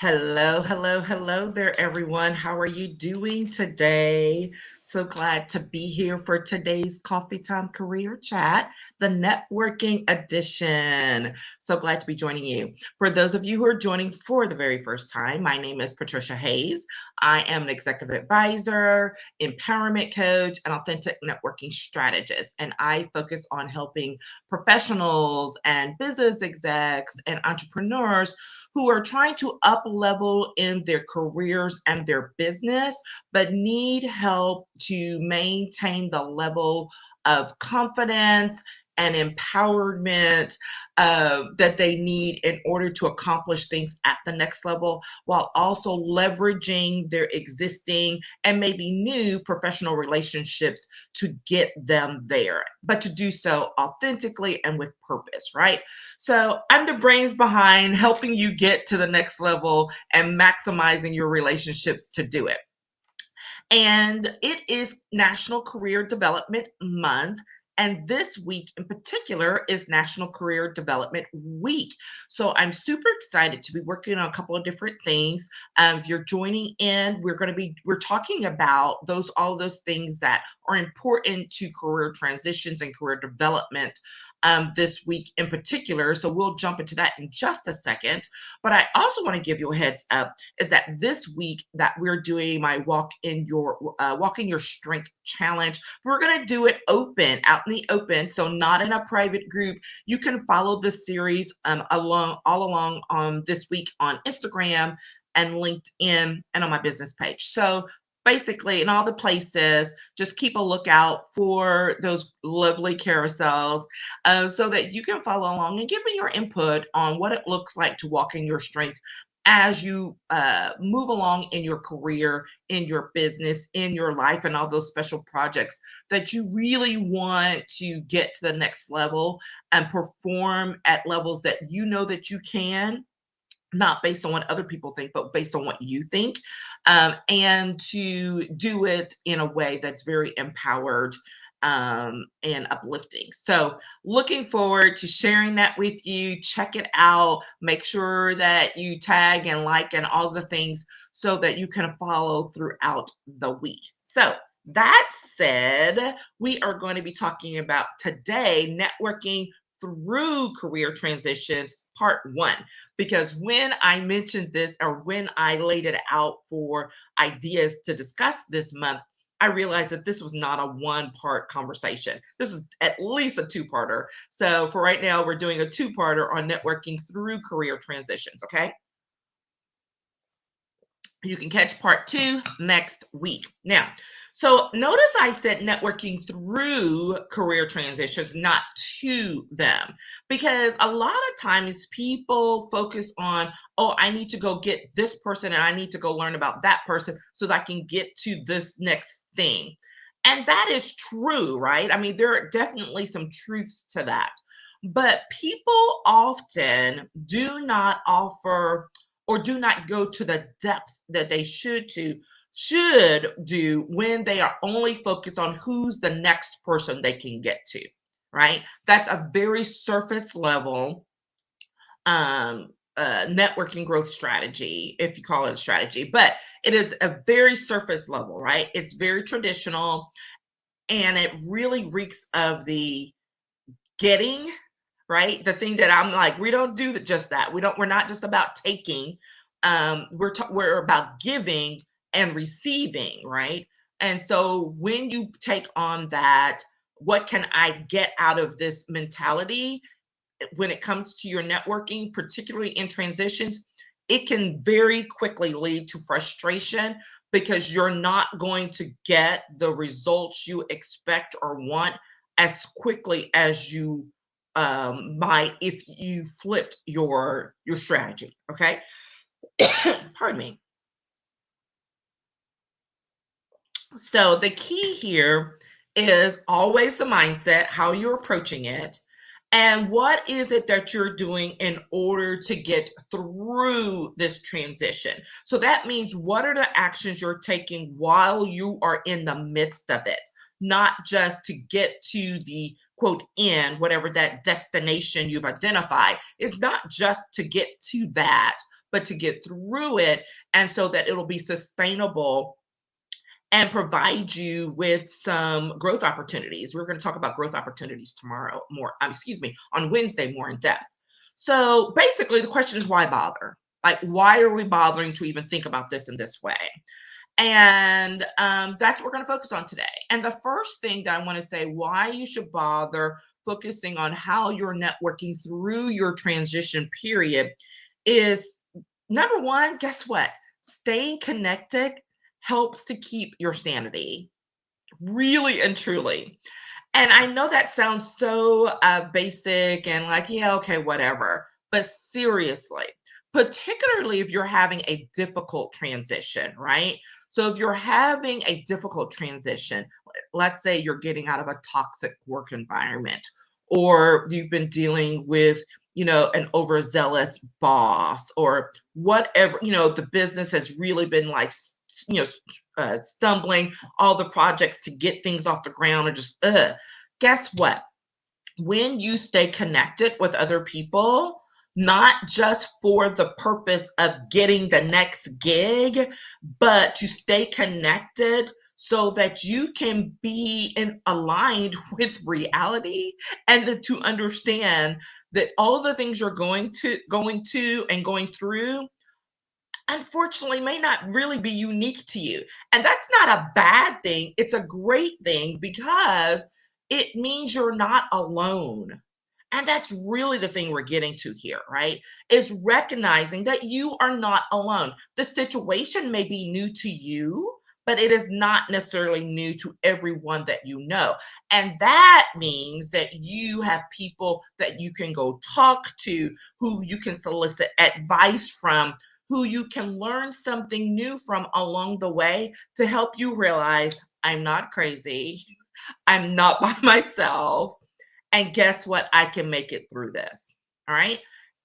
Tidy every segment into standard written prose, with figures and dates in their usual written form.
Hello, hello, hello there, everyone. How are you doing today? So glad to be here for today's Coffee Time Career Chat, the networking edition. So glad to be joining you. For those of you who are joining for the very first time, my name is Patricia Hayes. I am an executive advisor, empowerment coach, and authentic networking strategist. And I focus on helping professionals and business execs and entrepreneurs who are trying to up level in their careers and their business, but need help to maintain the level of confidence and empowerment that they need in order to accomplish things at the next level, while also leveraging their existing and maybe new professional relationships to get them there, but to do so authentically and with purpose, right? So I'm the brains behind helping you get to the next level and maximizing your relationships to do it. And it is National Career Development Month. And this week in particular is National Career Development Week. So I'm super excited to be working on a couple of different things. If you're joining in, we're talking about all those things that are important to career transitions and career development this week in particular. So we'll jump into that in just a second. But I also want to give you a heads up is that this week that we're doing my walk in your strength challenge. We're going to do it open, out in the open, so not in a private group. You can follow the series all along on this week on Instagram and LinkedIn and on my business page. So basically in all the places, just keep a lookout for those lovely carousels so that you can follow along and give me your input on what it looks like to walk in your strength as you move along in your career, in your business, in your life, and all those special projects that you really want to get to the next level and perform at levels that you know that you can, not based on what other people think, but based on what you think, and to do it in a way that's very empowered and uplifting. So, looking forward to sharing that with you. Check it out. Make sure that you tag and like and all the things so that you can follow throughout the week. So, that said, we are going to be talking about today networking through career transitions, part one. Because when I mentioned this or when I laid it out for ideas to discuss this month, I realized that this was not a one-part conversation. This is at least a two-parter. So for right now, we're doing a two-parter on networking through career transitions, okay? You can catch part two next week. Now, so notice I said networking through career transitions, not to them, because a lot of times people focus on, oh, I need to go get this person and I need to go learn about that person so that I can get to this next thing. And that is true, right? I mean, there are definitely some truths to that. But people often do not offer or do not go to the depth that they should do when they are only focused on who's the next person they can get to, right? That's a very surface level networking growth strategy, if you call it a strategy, but it is a very surface level, right? It's very traditional and it really reeks of the getting, right? The thing that I'm like, we don't do just that. We're not just about taking. We're about giving and receiving, right? And so when you take on that, what can I get out of this mentality when it comes to your networking, particularly in transitions, it can very quickly lead to frustration because you're not going to get the results you expect or want as quickly as you might if you flipped your strategy. Okay, pardon me. So the key here is always the mindset, how you're approaching it, and what is it that you're doing in order to get through this transition. So that means what are the actions you're taking while you are in the midst of it, not just to get to the quote end, whatever that destination you've identified. It's not just to get to that, but to get through it, and so that it'll be sustainable and provide you with some growth opportunities. We're going to talk about growth opportunities tomorrow, more, excuse me, on Wednesday, more in depth. So basically, the question is why bother? Like, why are we bothering to even think about this in this way? And that's what we're going to focus on today. And the first thing that I want to say why you should bother focusing on how you're networking through your transition period is number one, guess what? Staying connected helps to keep your sanity, really and truly. And I know that sounds so basic and like, yeah, okay, whatever. But seriously, particularly if you're having a difficult transition, right? So if you're having a difficult transition, let's say you're getting out of a toxic work environment, or you've been dealing with, an overzealous boss, or whatever, the business has really been like, you know, stumbling, all the projects to get things off the ground are just, guess what? When you stay connected with other people, not just for the purpose of getting the next gig, but to stay connected so that you can be aligned with reality, and to understand that all of the things you're going to and going through unfortunately may not really be unique to you. And that's not a bad thing. It's a great thing because it means you're not alone. And that's really the thing we're getting to here, right? Is recognizing that you are not alone. The situation may be new to you, but it is not necessarily new to everyone that you know. And that means that you have people that you can go talk to, who you can solicit advice from, who you can learn something new from along the way to help you realize I'm not crazy. I'm not by myself. And guess what? I can make it through this. All right.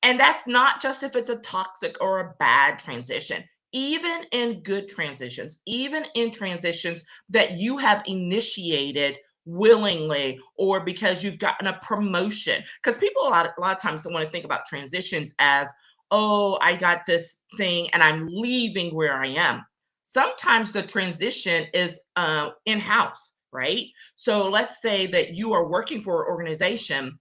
And that's not just if it's a toxic or a bad transition. Even in good transitions, even in transitions that you have initiated willingly, or because you've gotten a promotion. Because people a lot of times don't want to think about transitions as, oh, I got this thing and I'm leaving where I am. Sometimes the transition is in house, right? So let's say that you are working for an organization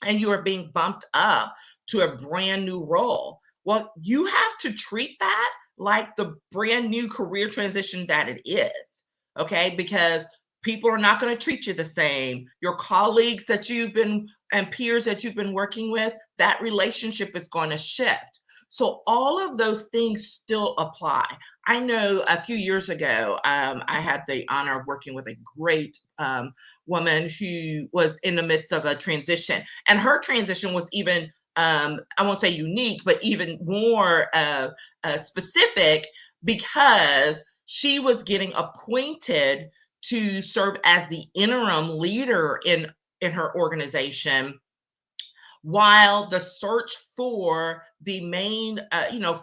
and you are being bumped up to a brand new role. Well, you have to treat that like the brand new career transition that it is, okay? Because people are not going to treat you the same. Your colleagues that you've been and peers that you've been working with, that relationship is going to shift. So all of those things still apply. I know a few years ago, I had the honor of working with a great woman who was in the midst of a transition, and her transition was even, I won't say unique, but even more specific, because she was getting appointed to serve as the interim leader in her organization while the search for the main,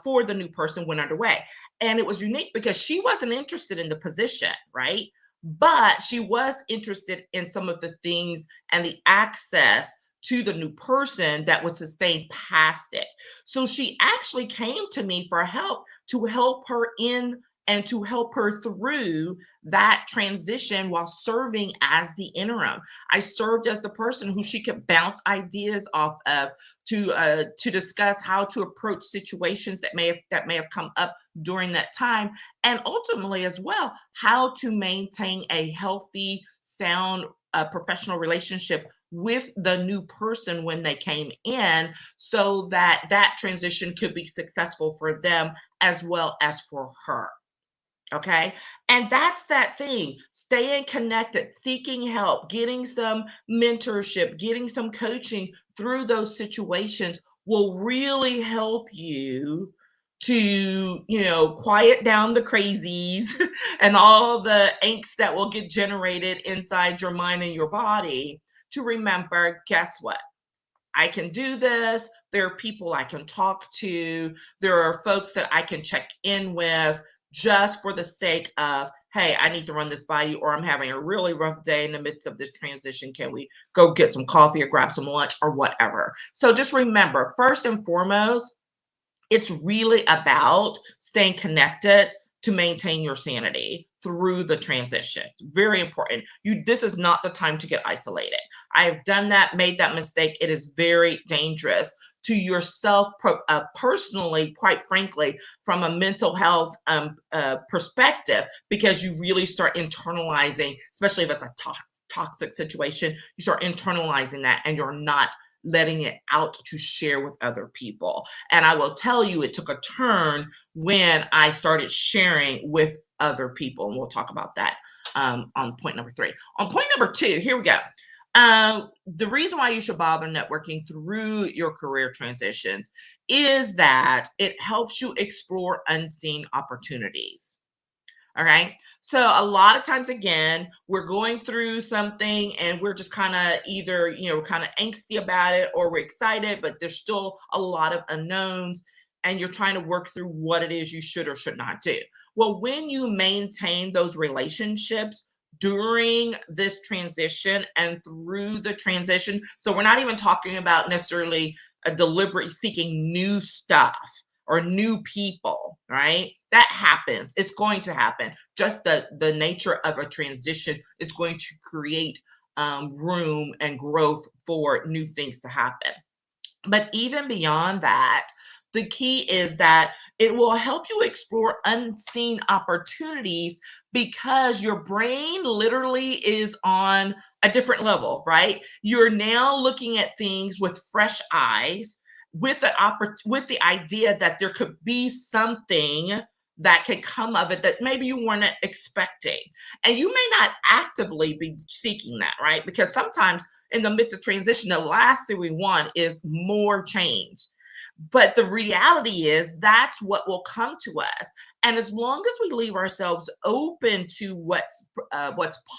for the new person went underway. And it was unique because she wasn't interested in the position, right? But she was interested in some of the things and the access to the new person that would sustain past it. So she actually came to me for help, to help her in and to help her through that transition while serving as the interim. I served as the person who she could bounce ideas off of, to discuss how to approach situations that may have come up during that time, and ultimately as well how to maintain a healthy, sound, professional relationship with the new person when they came in, so that that transition could be successful for them as well as for her. Okay. And that's that thing, staying connected, seeking help, getting some mentorship, getting some coaching through those situations will really help you to, quiet down the crazies and all the angst that will get generated inside your mind and your body, to remember, guess what? I can do this. There are people I can talk to. There are folks that I can check in with, just for the sake of, hey, I need to run this by you, or I'm having a really rough day in the midst of this transition. Can we go get some coffee or grab some lunch or whatever? So just remember, first and foremost, It's really about staying connected to maintain your sanity through the transition. Very important. This is not the time to get isolated. I have done that, made that mistake. It is very dangerous to yourself personally, quite frankly, from a mental health perspective, because you really start internalizing, especially if it's a toxic situation, you start internalizing that and you're not letting it out to share with other people. And I will tell you, it took a turn when I started sharing with other people. And we'll talk about that on point number 3. On point number 2, here we go. The reason why you should bother networking through your career transitions is that it helps you explore unseen opportunities. All right. So a lot of times, again, we're going through something and we're just kind of either, kind of angsty about it, or we're excited, but there's still a lot of unknowns and you're trying to work through what it is you should or should not do. Well, when you maintain those relationships during this transition and through the transition, so we're not even talking about necessarily a deliberate seeking new stuff or new people, right? That happens. It's going to happen. Just the nature of a transition is going to create room and growth for new things to happen. But even beyond that, the key is that it will help you explore unseen opportunities because your brain literally is on a different level, right? You're now looking at things with fresh eyes, with with the idea that there could be something that could come of it that maybe you weren't expecting. And you may not actively be seeking that, right? Because sometimes in the midst of transition, the last thing we want is more change. But the reality is that's what will come to us. And as long as we leave ourselves open to what's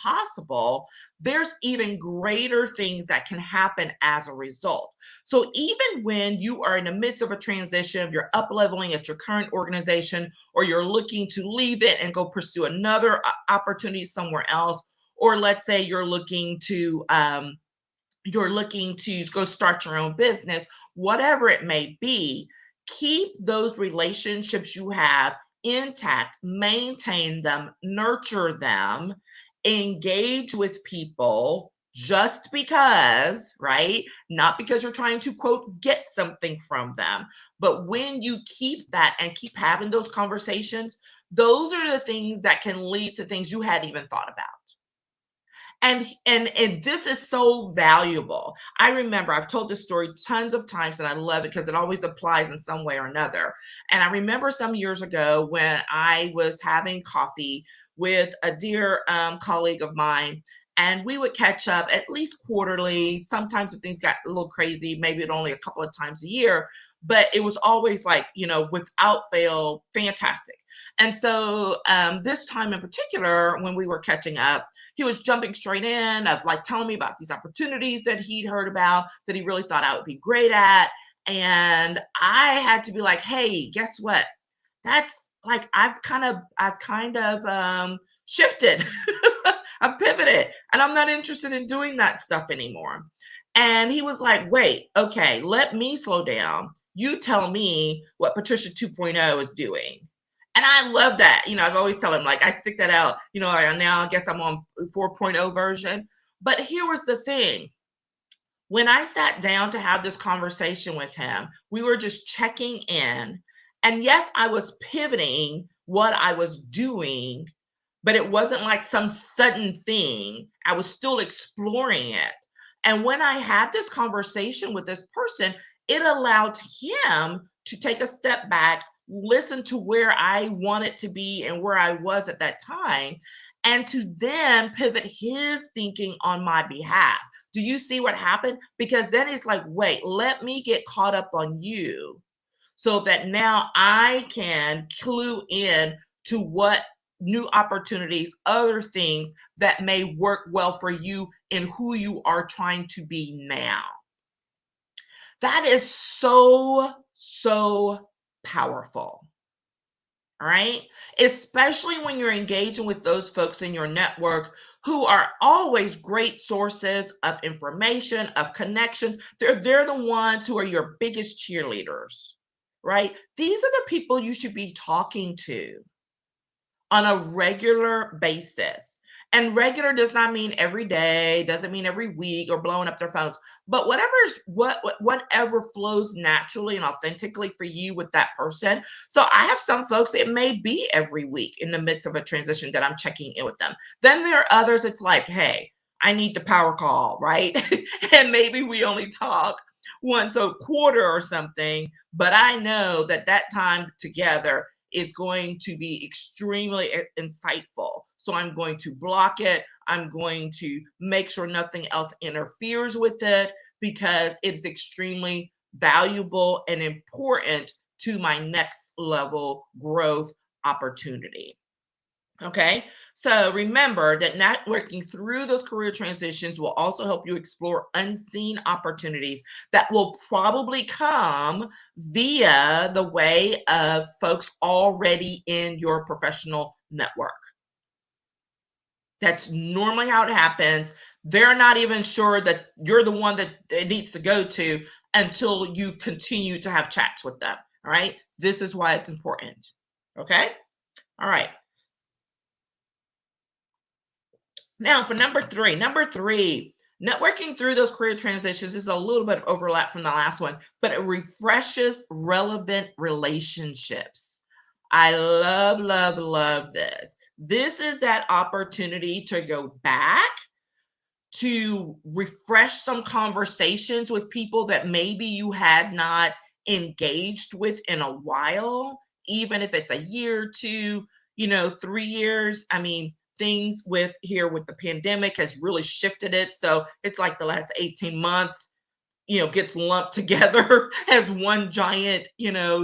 possible, there's even greater things that can happen as a result. So even when you are in the midst of a transition, if you're up leveling at your current organization, or you're looking to leave it and go pursue another opportunity somewhere else, or let's say you're looking to go start your own business, whatever it may be, keep those relationships you have intact, maintain them, nurture them, engage with people just because, right? Not because you're trying to, quote, get something from them. But when you keep that and keep having those conversations, those are the things that can lead to things you hadn't even thought about. And this is so valuable. I remember I've told this story tons of times and I love it because it always applies in some way or another. And I remember some years ago when I was having coffee with a dear colleague of mine, and we would catch up at least quarterly. Sometimes if things got a little crazy, maybe it only a couple of times a year, but it was always like, without fail, fantastic. And so this time in particular, when we were catching up, he was jumping straight in of like telling me about these opportunities that he'd heard about that he really thought I would be great at. And I had to be like, hey, guess what? That's like I've kind of shifted. I've pivoted and I'm not interested in doing that stuff anymore. And he was like, wait, okay, let me slow down. You tell me what Patricia 2.0 is doing. And I love that. I've always tell him, like, I stick that out. Now I guess I'm on 4.0 version. But here was the thing. When I sat down to have this conversation with him, we were just checking in. And yes, I was pivoting what I was doing, but it wasn't like some sudden thing. I was still exploring it. And when I had this conversation with this person, it allowed him to take a step back, listen to where I wanted to be and where I was at that time, and to then pivot his thinking on my behalf. Do you see what happened? Because then it's like, wait, let me get caught up on you so that now I can clue in to what new opportunities, other things that may work well for you in who you are trying to be now. That is so, so powerful. All right. Especially when you're engaging with those folks in your network who are always great sources of information, of connection. They're the ones who are your biggest cheerleaders. right? These are the people you should be talking to on a regular basis. And regular does not mean every day, doesn't mean every week or blowing up their phones, but whatever flows naturally and authentically for you with that person. So I have some folks, it may be every week in the midst of a transition that I'm checking in with them. Then there are others, it's like, hey, I need the power call, right? And maybe we only talk once a quarter or something, but I know that that time together is going to be extremely insightful. So I'm going to block it. I'm going to make sure nothing else interferes with it because it's extremely valuable and important to my next level growth opportunity. Okay, so remember that networking through those career transitions will also help you explore unseen opportunities that will probably come via the way of folks already in your professional network. That's normally how it happens. They're not even sure that you're the one that it needs to go to until you continue to have chats with them. All right, this is why it's important. Okay, all right. Now for number three, networking through those career transitions is a little bit of overlap from the last one, but it refreshes relevant relationships. I love, love, love this. This is that opportunity to go back to refresh some conversations with people that maybe you had not engaged with in a while, even if it's a year or two, 3 years. I mean, things with the pandemic has really shifted it. So it's like the last 18 months, gets lumped together as one giant,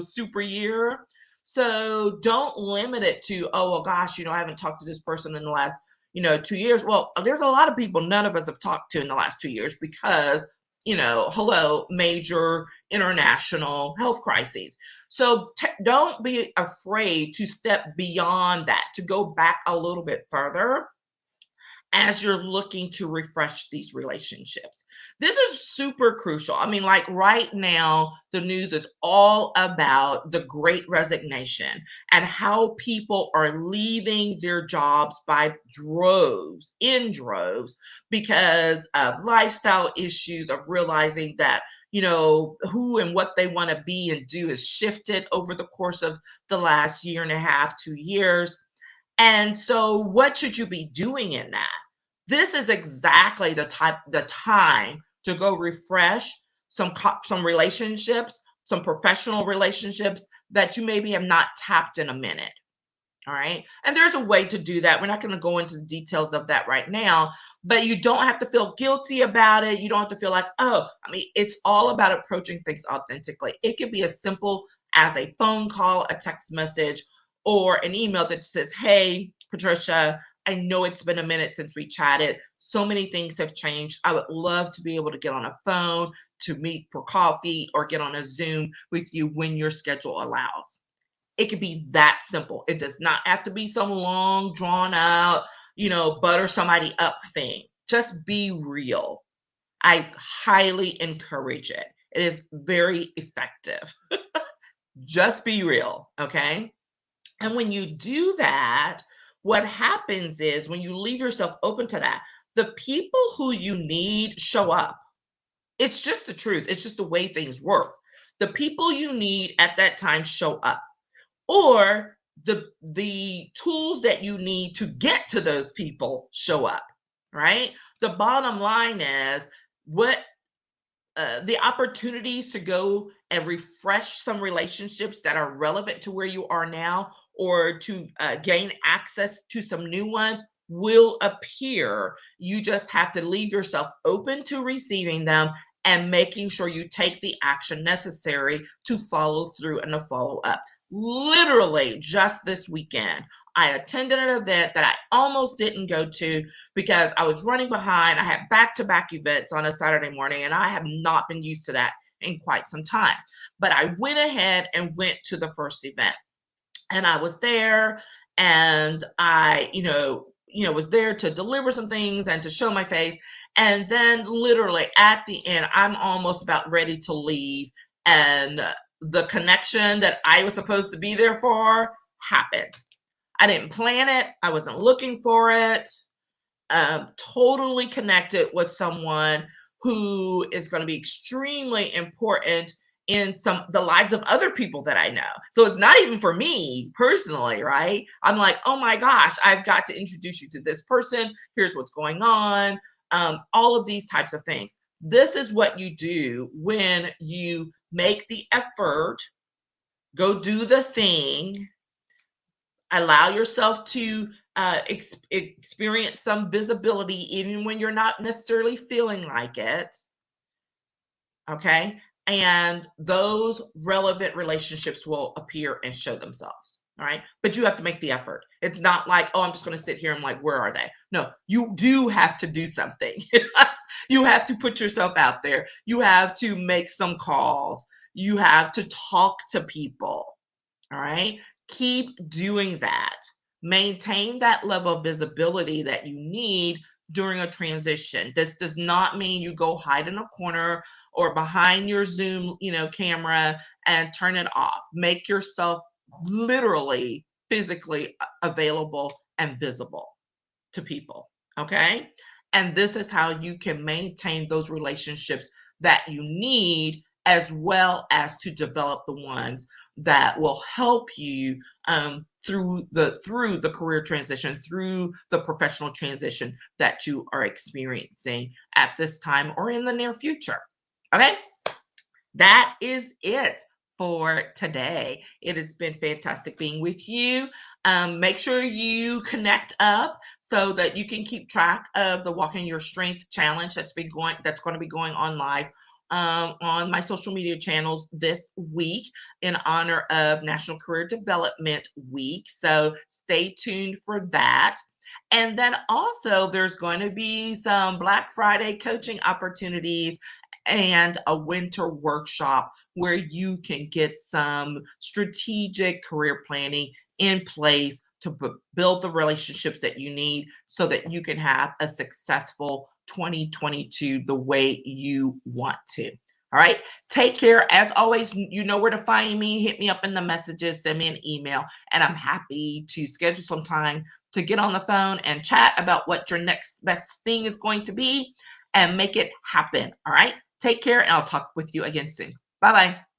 super year. So don't limit it to, oh, well, gosh, I haven't talked to this person in the last, 2 years. Well, there's a lot of people none of us have talked to in the last 2 years because, hello, major international health crises. So don't be afraid to step beyond that, to go back a little bit further as you're looking to refresh these relationships. This is super crucial. I mean, like right now, the news is all about the great resignation and how people are leaving their jobs by droves, in droves, because of lifestyle issues, of realizing that who and what they want to be and do has shifted over the course of the last year and a half, 2 years. And so what should you be doing in that? This is exactly the time to go refresh some relationships, some professional relationships that you maybe have not tapped in a minute. All right. And there's a way to do that. We're not going to go into the details of that right now, but you don't have to feel guilty about it. You don't have to feel like, oh, I mean, it's all about approaching things authentically. It can be as simple as a phone call, a text message, or an email that says, hey, Patricia, I know it's been a minute since we chatted. So many things have changed. I would love to be able to get on a phone to meet for coffee or get on a Zoom with you when your schedule allows. It could be that simple. It does not have to be some long, drawn out, butter somebody up thing. Just be real. I highly encourage it. It is very effective. Just be real, okay? And when you do that, what happens is when you leave yourself open to that, the people who you need show up. It's just the truth. It's just the way things work. The people you need at that time show up, or the tools that you need to get to those people show up, right? The bottom line is what the opportunities to go and refresh some relationships that are relevant to where you are now, or to gain access to some new ones, will appear. You just have to leave yourself open to receiving them and making sure you take the action necessary to follow through and to follow up. Literally, just this weekend, I attended an event that I almost didn't go to because I was running behind. I had back-to-back events on a Saturday morning, and I have not been used to that in quite some time. But I went ahead and went to the first event, and I was there, and I, was there to deliver some things and to show my face. And then literally at the end, I'm almost about ready to leave. And the connection that I was supposed to be there for happened. I didn't plan it. I wasn't looking for it. Totally connected with someone who is going to be extremely important in the lives of other people that I know. So it's not even for me personally, right? I'm like, oh my gosh, I've got to introduce you to this person. Here's what's going on. All of these types of things. This is what you do when you make the effort, go do the thing, allow yourself to experience some visibility even when you're not necessarily feeling like it. Okay. And those relevant relationships will appear and show themselves. All right. But you have to make the effort. It's not like, oh, I'm just going to sit here and like, where are they? No, you do have to do something. You have to put yourself out there. You have to make some calls. You have to talk to people. All right. Keep doing that. Maintain that level of visibility that you need during a transition. This does not mean you go hide in a corner or behind your Zoom, camera and turn it off. Make yourself literally physically available and visible to people. Okay. And this is how you can maintain those relationships that you need, as well as to develop the ones that will help you through the career transition, through the professional transition that you are experiencing at this time or in the near future. Okay, that is it for today. It has been fantastic being with you. Make sure you connect up so that you can keep track of the Walking Your Strength challenge that's going to be going on live on my social media channels this week in honor of National Career Development Week. So stay tuned for that. And then also there's going to be some Black Friday coaching opportunities and a winter workshop where you can get some strategic career planning in place to build the relationships that you need so that you can have a successful 2022 the way you want to. All right. Take care. As always, you know where to find me. Hit me up in the messages, send me an email, and I'm happy to schedule some time to get on the phone and chat about what your next best thing is going to be and make it happen. All right. Take care, and I'll talk with you again soon. Bye-bye.